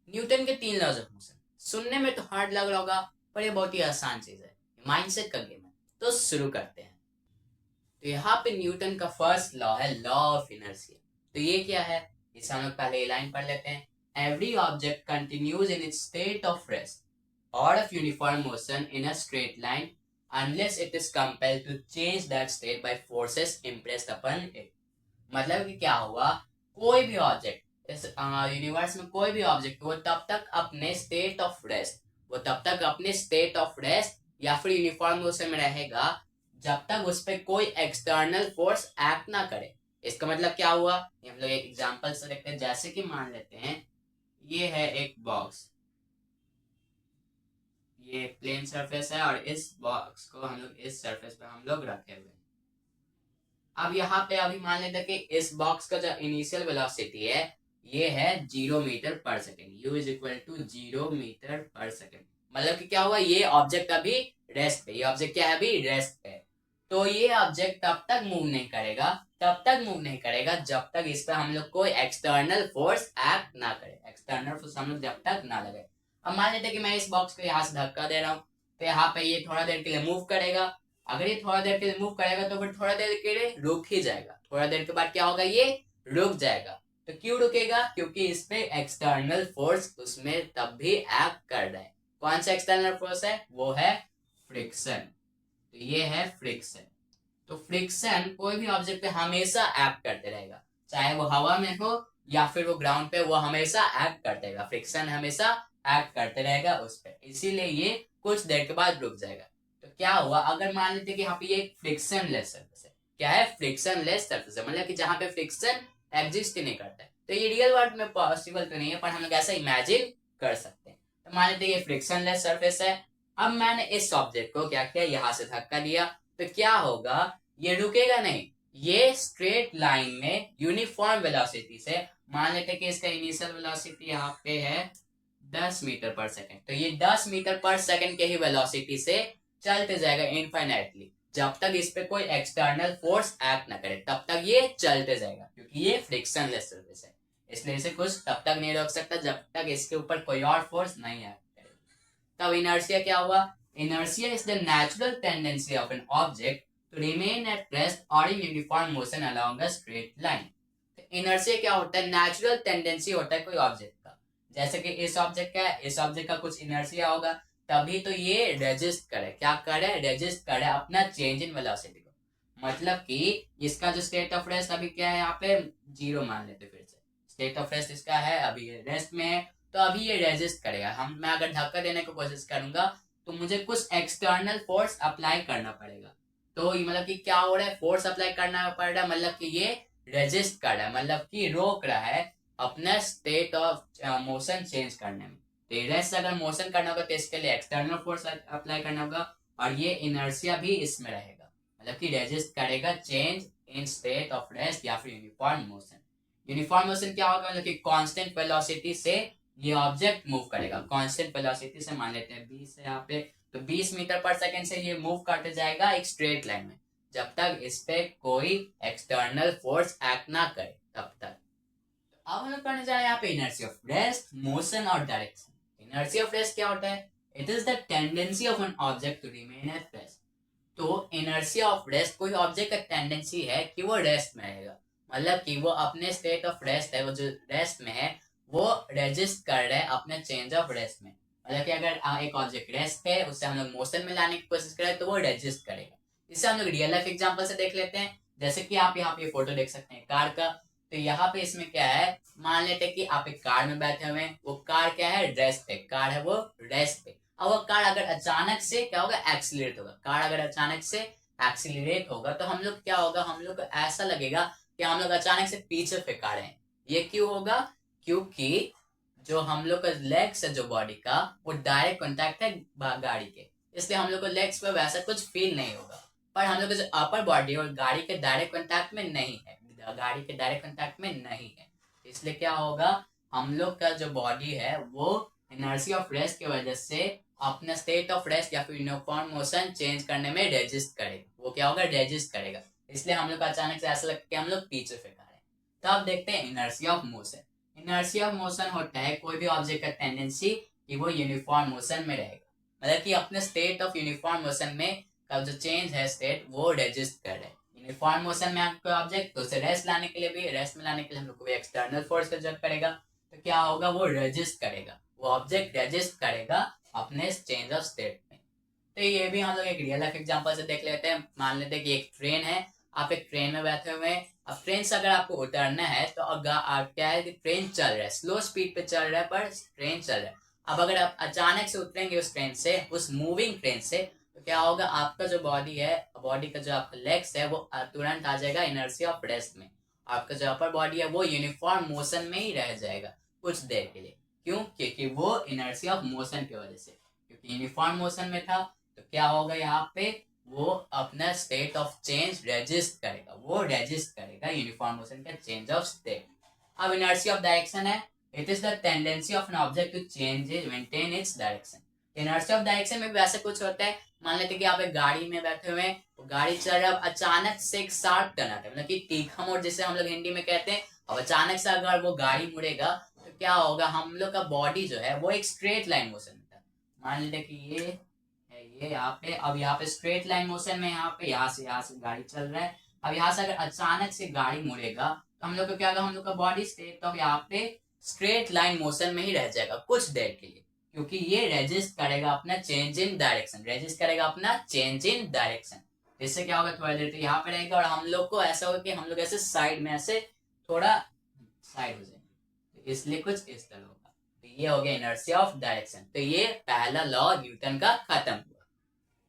Newton के 3 laws of motion. सुनने में तो हार्ड लग रहा होगा, पर ये बहुत ही आसान चीज है, माइंडसेट का गेम है। तो शुरू करते हैं। तो यहाँ पे न्यूटन का फर्स्ट लॉ है लॉ ऑफ इनर्शिया। तो ये क्या है, इसे हम लोग पहले ये लाइन पढ़ लेते हैं। Every object continues in its state of rest और of uniform motion in a straight line unless it is compelled to change that state by forces impressed upon it। मतलब कि क्या हुआ, कोई भी ऑब्जेक्ट इस यूनिवर्स में कोई भी ऑब्जेक्ट वो तब तक अपने स्टेट ऑफ रेस्ट, वो तब तक अपने स्टेट ऑफ रेस्ट या फिर यूनिफॉर्म मोशन में रहेगा जब तक उस पर कोई एक्सटर्नल फोर्स एक्ट ना करे। इसका मतलब क्या हुआ, ये हम लोग एक एग्जांपल से देखते हैं। जैसे कि मान लेते हैं ये है एक बॉक्स, ये प्लेन सरफेस है और इस बॉक्स को हम लोग इस सरफेस पे हम लोग रखे हुए हैं। अब यहाँ पे अभी मान लेते हैं कि इस बॉक्स का जो इनिशियल वेलोसिटी है ये है 0 meter per second. u is equal to 0 meter per second. मतलब कि क्या हुआ, ये ऑब्जेक्ट अभी रेस्ट पे, ये ऑब्जेक्ट क्या है, अभी रेस्ट पे। तो ये ऑब्जेक्ट तब तक मूव नहीं करेगा, तब तक मूव नहीं करेगा जब तक इस पर हम लोग कोई एक्सटर्नल फोर्स एक्ट ना करे, एक्सटर्नल फोर्स हम लोग जब तक ना लगे। अब मान लेते हैं कि मैं इस बॉक्स को यहाँ से धक्का दे रहा हूँ, तो यहाँ पे ये थोड़ा देर के लिए मूव करेगा। अगर ये थोड़ा देर के लिए मूव करेगा तो फिर थोड़ा देर के लिए रुक ही जाएगा, थोड़ा देर के बाद क्या होगा, ये रुक जाएगा। तो क्यों रुकेगा, क्योंकि इस पे एक्सटर्नल फोर्स उसमें तब भी एक्ट कर रहा है। कौन सा एक्सटर्नल फोर्स है, वो है फ्रिक्शन। तो ये है फ्रिक्शन। तो फ्रिक्शन कोई भी ऑब्जेक्ट पे हमेशा एक्ट करते रहेगा, चाहे वो हवा में हो या फिर वो ग्राउंड पे, वो हमेशा एक्ट करते रहेगा। फ्रिक्शन हमेशा एक्ट करते रहेगा उस पर, इसीलिए ये कुछ देर के बाद रुक जाएगा। तो क्या हुआ, अगर मान लेते कि यहाँ पे ये फ्रिक्शन लेस सर्फेस है, क्या है, फ्रिक्शन लेस सर्फेस है, मतलब कि जहां पे फ्रिक्शन एग्जिस्ट ही नहीं करता है। तो ये रियल वर्ल्ड में पॉसिबल तो नहीं है, पर हम लोग ऐसा इमेजिन कर सकते हैं। तो मान लेते ये फ्रिक्शन लेस सर्फेस है। अब मैंने इस ऑब्जेक्ट को क्या किया, यहाँ से धक्का दिया, तो क्या होगा, ये रुकेगा नहीं, ये स्ट्रेट लाइन में यूनिफॉर्म वेलोसिटी से, मान लेते कि इसका इनिशियल वेलोसिटी यहाँ पे है 10 मीटर पर सेकेंड, तो ये 10 मीटर पर सेकेंड के ही वेलोसिटी से चलते जाएगा इनफाइनाइटली। जब तक इस पे कोई एक्सटर्नल फोर्स एक्ट ना करे तब तक ये चलते जाएगा, क्योंकि ये फ्रिक्शन लेस सर्फेस है, इसलिए इसे कुछ तब तक नहीं रोक सकता जब तक इसके ऊपर कोई और फोर्स नहीं एक्ट करे। तब इनर्शिया क्या हुआ, inertia is the natural tendency of an object to remain at rest or in uniform motion along a straight line। Inertia क्या होता है, नेचुरल टेंडेंसी होता है कोई ऑब्जेक्ट का। जैसे कि इस ऑब्जेक्ट का है, इस ऑब्जेक्ट का कुछ इनर्शिया होगा, तभी तो ये रेजिस्ट करे, क्या करे, रेजिस्ट करे अपना चेंज इन वेलोसिटी को। मतलब कि इसका जो स्टेट ऑफ रेस्ट अभी क्या है, यहाँ पे 0 मान लेते, फिर से स्टेट ऑफ रेस्ट इसका है, अभी रेस्ट में है, तो अभी ये रेजिस्ट करेगा। मैं अगर धक्का देने की कोशिश करूंगा तो मुझे कुछ एक्सटर्नल फोर्स अप्लाई करना पड़ेगा। तो मतलब कि क्या हो रहा है, फोर्स अप्लाई करना पड़ रहा है, मतलब कि ये रेजिस्ट कर रहा है, मतलब कि रोक रहा है अपना स्टेट ऑफ मोशन चेंज करने में। तो रेस्ट अगर मोशन करना होगा तो इसके लिए एक्सटर्नल फोर्स अप्लाई करना होगा, और ये इनर्शिया भी इसमें रहेगा, मतलब कि रेजिस्ट करेगा change in state of rest या फिर यूनिफॉर्म मोशन। यूनिफॉर्म मोशन क्या होगा, मतलब कि कांस्टेंट वेलोसिटी से ये ऑब्जेक्ट मूव करेगा। कांस्टेंट वेलोसिटी से मान लेते हैं 20 है यहाँ पे, तो 20 मीटर पर सेकेंड से ये मूव करते जाएगा एक स्ट्रेट लाइन में, जब तक इस पे कोई एक्सटर्नल फोर्स एक्ट ना करे तब तक। तो अब हम लोग करने जा रहे हैं यहाँ पे इनर्शिया ऑफ रेस्ट, मोशन और डायरेक्शन। इनर्शिया ऑफ रेस्ट क्या होता है, it is the tendency of an object to remain at rest. तो इनर्शिया ऑफ रेस्ट कोई ऑब्जेक्ट का टेंडेंसी है कि वो रेस्ट में रहेगा, मतलब कि वो अपने स्टेट ऑफ रेस्ट है, वो जो रेस्ट में है वो रेजिस्ट कर रहा है अपने चेंज ऑफ रेस्ट में। मतलब कि अगर एक ऑब्जेक्ट रेस्ट है, उससे हम लोग मोशन में लाने की कोशिश करें तो वो रेजिस्ट करेगा। इसे हम लोग रियल लाइफ एग्जांपल से देख लेते हैं। जैसे कि आप यहाँ पे फोटो देख सकते हैं कार का। तो यहाँ पे इसमें क्या है, मान लेते हैं कि आप एक कार में बैठे हुए हैं, वो कार क्या है, रेस्ट पे, कार है वो रेस्ट पे। अब वो कार अगर अचानक से क्या होगा, एक्सीलरेट होगा। कार अगर अचानक से एक्सीलरेट होगा तो हम लोग क्या होगा, हम लोग को ऐसा लगेगा कि हम लोग अचानक से पीछे फेंका रहे हैं। ये क्यों होगा, क्योंकि जो हम लोग का लेग्स है जो बॉडी का, वो डायरेक्ट कांटेक्ट है गाड़ी के, इसलिए हम लोग को लेग्स पे वैसा कुछ फील नहीं होगा। पर हम लोग का जो अपर बॉडी और गाड़ी के डायरेक्ट कांटेक्ट में नहीं है, गाड़ी के डायरेक्ट कांटेक्ट में नहीं है, इसलिए क्या होगा, हम लोग का जो बॉडी है वो इनर्शिया ऑफ रेस्ट की वजह से अपना स्टेट ऑफ रेस्ट या फिर यूनिफॉर्म मोशन चेंज करने में रेजिस्ट करेगा। वो क्या होगा, रेजिस्ट करेगा, इसलिए हम लोग को अचानक से ऐसा लगता है कि हम लोग पीछे फेंका रहे हैं। तो अब देखते हैं inertia of motion. Inertia of motion होता है कोई भी ऑब्जेक्ट का टेंडेंसी कि वो यूनिफॉर्म मोशन में रहेगा, मतलब कि अपने स्टेट ऑफ यूनिफॉर्म मोशन में का जो चेंज है स्टेट वो रेजिस्ट कर रहे हैं। यूनिफॉर्म मोशन में आपको ऑब्जेक्ट तो उसे रेस्ट लाने के लिए भी, रेस्ट में लाने के लिए हम लोग को भी एक्सटर्नल फोर्स का जरूरत पड़ेगा, तो क्या होगा वो रेजिस्ट करेगा, वो ऑब्जेक्ट रेजिस्ट करेगा अपने चेंज ऑफ स्टेट में। तो ये भी हम लोग एक रियल लाइफ एग्जांपल से देख लेते हैं। मान लेते हैं कि एक ट्रेन है, आप एक ट्रेन में बैठे हुए हैं, अब ट्रेन से अगर आपको उतरना है तो क्या है कि ट्रेन चल रहा है, स्लो स्पीड पे चल रहा है पर ट्रेन चल रहा है। अब अगर आप अचानक से उतरेंगे उस ट्रेन से, उस मूविंग ट्रेन से, तो क्या होगा आपका जो बॉडी है, बॉडी का जो आपका लेग्स है वो तुरंत आ जाएगा इनर्शिया ऑफ रेस्ट में। आपका जो अपर बॉडी है वो यूनिफॉर्म मोशन में ही रह जाएगा कुछ देर के लिए। क्यों? क्योंकि वो इनर्शिया ऑफ मोशन की वजह से, क्योंकि यूनिफॉर्म मोशन में था तो क्या होगा यहाँ पे वो अपना स्टेट ऑफ चेंज रेजिस्ट करेगा, वो रेजिस्ट करेगा यूनिफॉर्म मोशन का चेंज ऑफ स्टेट। अब इनर्शिया ऑफ डायरेक्शन है, it is the tendency of an object to change maintain its direction. Inertia of direction में भी वैसे कुछ होता है, मान लेते हैं कि आप एक गाड़ी में बैठे हुए हैं, तो गाड़ी चल रहा है, अब अचानक से एक शार्प टर्न आता है, मतलब कि तीखा मोड़ जिसे हम लोग हिंदी में कहते हैं। अब अचानक से अगर वो गाड़ी मुड़ेगा तो क्या होगा, हम लोग का बॉडी जो है वो एक स्ट्रेट लाइन मोशन में था। मान लेते कि ये है, ये यहाँ पे, अब यहाँ पे स्ट्रेट लाइन मोशन में, यहाँ पे यहाँ से गाड़ी चल रहा है। अब यहाँ से अगर अचानक से गाड़ी मुड़ेगा तो हम लोग को क्या होगा, हम लोग का बॉडी स्टेट ऑफ यहाँ पे स्ट्रेट लाइन मोशन में ही रह जाएगा कुछ देर के लिए, क्योंकि ये रेजिस्ट करेगा अपना चेंज इन डायरेक्शन, रेजिस्ट करेगा अपना चेंज इन डायरेक्शन। इससे क्या होगा, थोड़ा देर तो यहाँ पे रहेगा और हम लोग को ऐसा होगा कि हम लोग ऐसे साइड में ऐसे थोड़ा साइड हो जाएंगे, इसलिए कुछ इस तरह होगा। तो ये हो गया इनर्शिया ऑफ डायरेक्शन। तो ये पहला लॉ न्यूटन का खत्म।